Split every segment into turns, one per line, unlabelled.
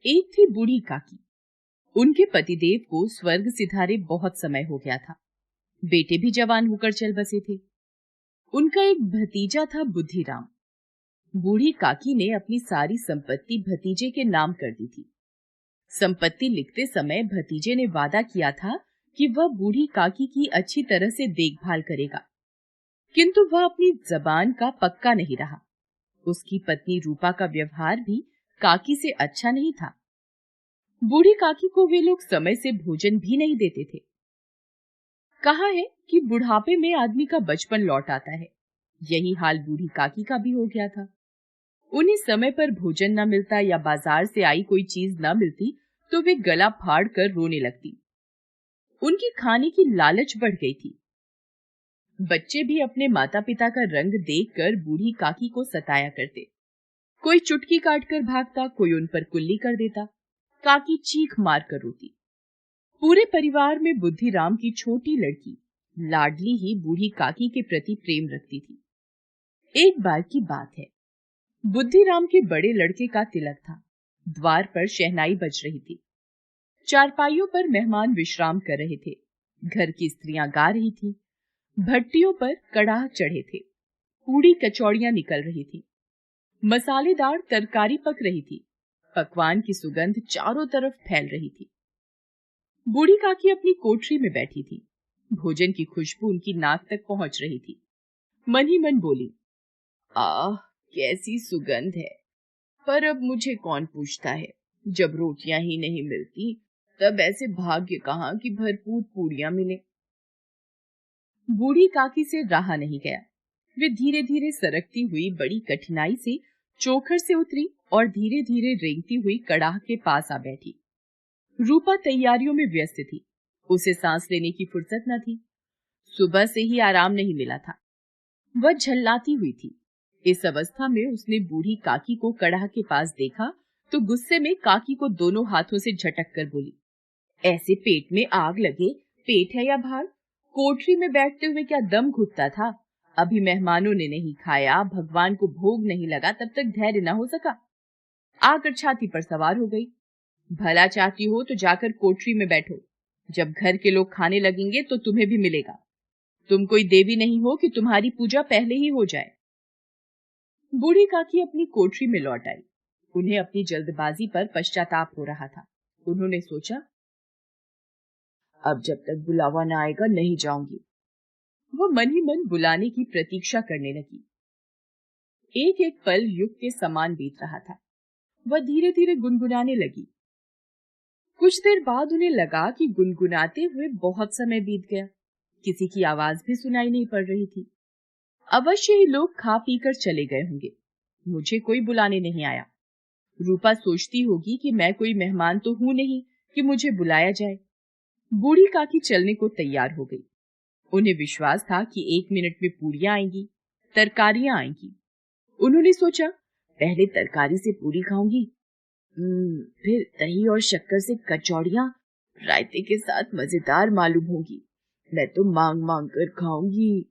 एक थी बूढ़ी काकी। उनके पतिदेव को स्वर्ग सिधारे बहुत समय हो गया था। बेटे भी जवान होकर चल बसे थे। उनका एक भतीजा था बुद्धिराम। बूढ़ी काकी ने अपनी सारी संपत्ति भतीजे के नाम कर दी थी। संपत्ति लिखते समय भतीजे ने वादा किया था कि वह बूढ़ी काकी की अच्छी तरह से देखभाल करेगा, किंतु वह अपनी जबान का पक्का नहीं रहा। उसकी पत्नी रूपा का व्यवहार भी काकी से अच्छा नहीं था। बूढ़ी काकी को वे लोग समय से भोजन भी नहीं देते थे। कहा है कि बुढ़ापे में आदमी का बचपन लौट आता है। यही हाल बूढ़ी काकी का भी हो गया था। उन्हें समय पर भोजन न मिलता या बाजार से आई कोई चीज न मिलती तो वे गला फाड़ कर रोने लगती। उनकी खाने की लालच बढ़ गई थी। बच्चे भी अपने माता पिता का रंग देखकर बूढ़ी काकी को सताया करते। कोई चुटकी काटकर भागता, कोई उन पर कुल्ली कर देता। काकी चीख मार कर रोती। पूरे परिवार में बुद्धिराम की छोटी लड़की लाडली ही बूढ़ी काकी के प्रति प्रेम रखती थी। एक बार की बात है, बुद्धिराम के बड़े लड़के का तिलक था। द्वार पर शहनाई बज रही थी। चारपाइयों पर मेहमान विश्राम कर रहे थे। घर की स्त्रियां गा रही थीं। भट्टियों पर कड़ाह चढ़े थे। पूड़ी कचौड़ियां निकल रही थी। मसालेदार तरकारी पक रही थी। पकवान की सुगंध चारों तरफ फैल रही थी। बूढ़ी काकी अपनी कोठरी में बैठी थी। भोजन की खुशबू उनकी नाक तक पहुंच रही थी। मन ही मन बोली, आह, कैसी सुगंध है। पर अब मुझे कौन पूछता है। जब रोटियां ही नहीं मिलती तब ऐसे भाग्य कहाँ कि भरपूर पूड़ियां मिले। बूढ़ी काकी से रहा नहीं गया। वे धीरे धीरे सरकती हुई बड़ी कठिनाई से चोखर से उतरी और धीरे धीरे रेंगती हुई कड़ाह के पास आ बैठी। रूपा तैयारियों में व्यस्त थी। उसे सांस लेने की फुर्सत न थी। सुबह से ही आराम नहीं मिला था। वह झल्लाती हुई थी। इस अवस्था में उसने बूढ़ी काकी को कड़ाह के पास देखा तो गुस्से में काकी को दोनों हाथों से झटक कर बोली, ऐसे पेट में आग लगे, पेट है या भार? कोठरी में बैठते हुए क्या दम घुटता था? अभी मेहमानों ने नहीं खाया, भगवान को भोग नहीं लगा, तब तक धैर्य न हो सका। आकर छाती पर सवार हो गई। भला चाहती हो तो जाकर कोठरी में बैठो। जब घर के लोग खाने लगेंगे तो तुम्हें भी मिलेगा। तुम कोई देवी नहीं हो कि तुम्हारी पूजा पहले ही हो जाए। बूढ़ी काकी अपनी कोठरी में लौट आई। उन्हें अपनी जल्दबाजी पर पश्चाताप हो रहा था। उन्होंने सोचा, अब जब तक बुलावा न आएगा नहीं जाऊंगी। वो मन ही मन बुलाने की प्रतीक्षा करने लगी। एक एक पल युग के समान बीत रहा था। वह धीरे धीरे गुनगुनाने लगी। कुछ देर बाद उन्हें लगा कि गुनगुनाते हुए बहुत समय बीत गया। किसी की आवाज भी सुनाई नहीं पड़ रही थी। अवश्य ही लोग खा पी कर चले गए होंगे। मुझे कोई बुलाने नहीं आया। रूपा सोचती होगी कि मैं कोई मेहमान तो हूं नहीं कि मुझे बुलाया जाए। बूढ़ी काकी चलने को तैयार हो गई। उन्हें विश्वास था कि 1 मिनट में पूड़ियां आएंगी, तरकारियां आएंगी। उन्होंने सोचा, पहले तरकारी से पूरी खाऊंगी, फिर दही और शक्कर से कचौड़ियां रायते के साथ मजेदार मालूम होगी। मैं तो मांग मांग कर खाऊंगी।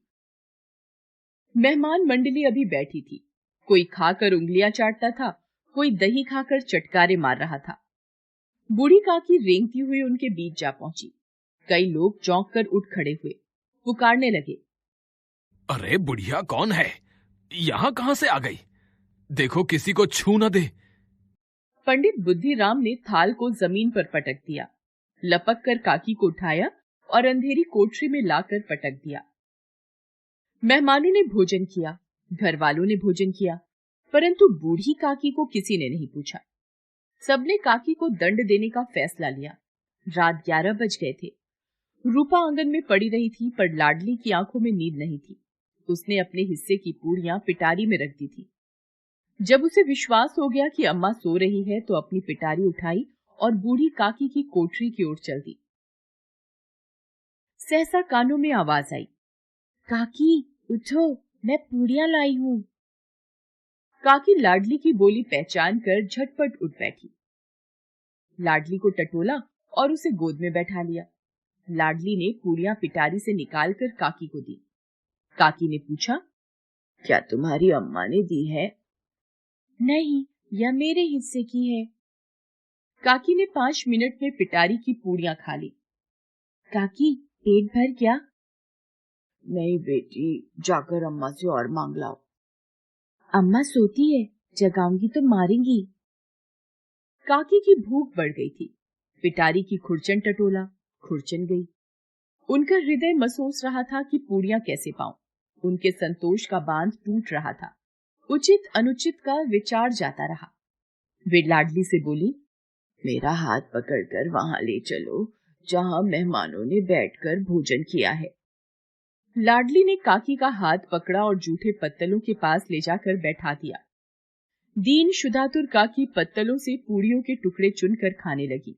मेहमान मंडली अभी बैठी थी। कोई खाकर उंगलियां चाटता था, कोई दही खाकर चटकारे मार रहा था। बूढ़ी काकी रेंगती हुई उनके बीच जा पहुंची। कई लोग चौंक कर उठ खड़े हुए, पुकारने लगे,
अरे बुढ़िया कौन है? यहाँ कहाँ से आ गई? देखो किसी को छू न दे।
पंडित बुद्धिराम ने थाल को जमीन पर पटक दिया, लपक कर काकी को उठाया और अंधेरी कोठरी में लाकर पटक दिया। मेहमानों ने भोजन किया, घर वालों ने भोजन किया, परंतु बूढ़ी काकी को किसी ने नहीं पूछा। सबने काकी को दंड देने का फैसला लिया। रात 11 बज गए थे। रूपा आंगन में पड़ी रही थी, पर लाडली की आंखों में नींद नहीं थी। उसने अपने हिस्से की पूड़ियां पिटारी में रख दी थी। जब उसे विश्वास हो गया कि अम्मा सो रही है तो अपनी पिटारी उठाई और बूढ़ी काकी की कोठरी की ओर चल दी। सहसा कानों में आवाज आई, काकी उठो, मैं पूड़ियां लाई हूं। काकी लाडली की बोली पहचान कर झटपट उठ बैठी। लाडली को टटोला और उसे गोद में बैठा लिया। लाडली ने पूड़ियां पिटारी से निकालकर काकी को दी। काकी ने पूछा, क्या तुम्हारी अम्मा ने दी है? नहीं, यह मेरे हिस्से की है। काकी ने 5 मिनट में पिटारी की पूड़ियां खा ली। काकी, पेट भर क्या?
नहीं बेटी, जाकर अम्मा से और मांग लाओ।
अम्मा सोती है, जगाऊंगी तो मारेंगी। काकी की भूख बढ़ गई थी। पिटारी की खुरचन टटोला, खुरचन गई। उनका हृदय महसूस रहा था कि पूड़ियां कैसे पाऊं। उनके संतोष का बांध टूट रहा था। उचित अनुचित का विचार जाता रहा। वे लाडली से बोली,
मेरा हाथ पकड़कर वहां ले चलो जहां मेहमानों ने बैठकर भोजन किया है।
लाडली ने काकी का हाथ पकड़ा और जूठे पत्तलों के पास ले जाकर बैठा दिया। दीन शुदातुर काकी पत्तलों से पूड़ियों के टुकड़े चुनकर खाने लगी।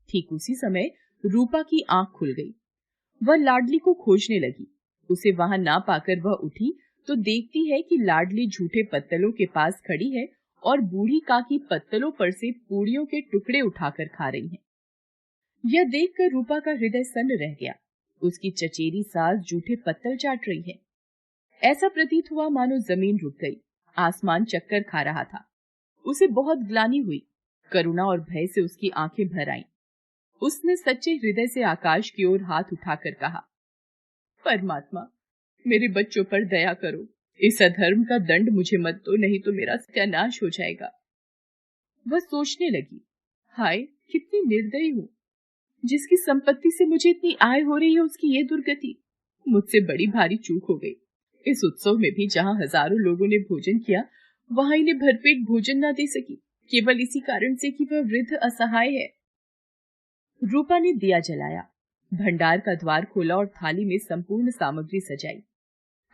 ठीक उसी समय रूपा की आंख खुल गई। वह लाडली को खोजने लगी। उसे वहां ना पाकर वह उठी तो देखती है कि लाडली झूठे पत्तलों के पास खड़ी है और बूढ़ी काकी पत्तलों पर से पूड़ियों के टुकड़े उठाकर खा रही है। यह देखकर रूपा का हृदय सन्न रह गया। उसकी चचेरी सास झूठे पत्तल चाट रही है। ऐसा प्रतीत हुआ मानो जमीन रुक गई, आसमान चक्कर खा रहा था। उसे बहुत ग्लानि हुई। करुणा और भय से उसकी आंखें भर आईं। उसने सच्चे हृदय से आकाश की ओर हाथ उठाकर कहा, परमात्मा, मेरे बच्चों पर दया करो। इस अधर्म का दंड मुझे मत दो, नहीं तो मेरा सत्यानाश हो जाएगा। वह सोचने लगी, हाय कितनी निर्दयी हूँ। जिसकी संपत्ति से मुझे इतनी आय हो रही है उसकी ये दुर्गति। मुझसे बड़ी भारी चूक हो गई। इस उत्सव में भी जहाँ हजारों लोगों ने भोजन किया, वहां इन्हें भरपेट भोजन न दे सकी, केवल इसी कारण से कि वह वृद्ध असहाय है। रूपा ने दिया जलाया, भंडार का द्वार खोला और थाली में संपूर्ण सामग्री सजाई।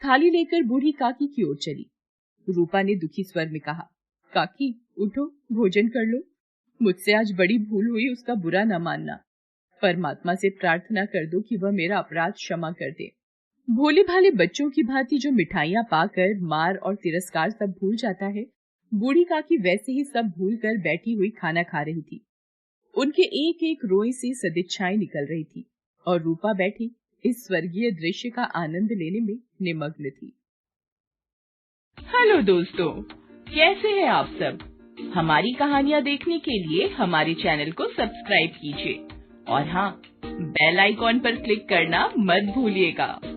थाली लेकर बूढ़ी काकी की ओर चली। रूपा ने दुखी स्वर में कहा, काकी उठो, भोजन कर लो। मुझसे आज बड़ी भूल हुई, उसका बुरा न मानना। परमात्मा से प्रार्थना कर दो कि वह मेरा अपराध क्षमा कर दे। भोले भाले बच्चों की भांति जो मिठाइयां पाकर मार और तिरस्कार सब भूल जाता है, बूढ़ी काकी वैसे ही सब भूल कर बैठी हुई खाना खा रही थी। उनके एक एक रोए से सदिच्छाएं निकल रही थी और रूपा बैठी इस स्वर्गीय दृश्य का आनंद लेने में निमग्न थी। हेलो दोस्तों, कैसे हैं आप सब? हमारी कहानियां देखने के लिए हमारे चैनल को सब्सक्राइब कीजिए और हाँ, बेल आइकॉन पर क्लिक करना मत भूलिएगा।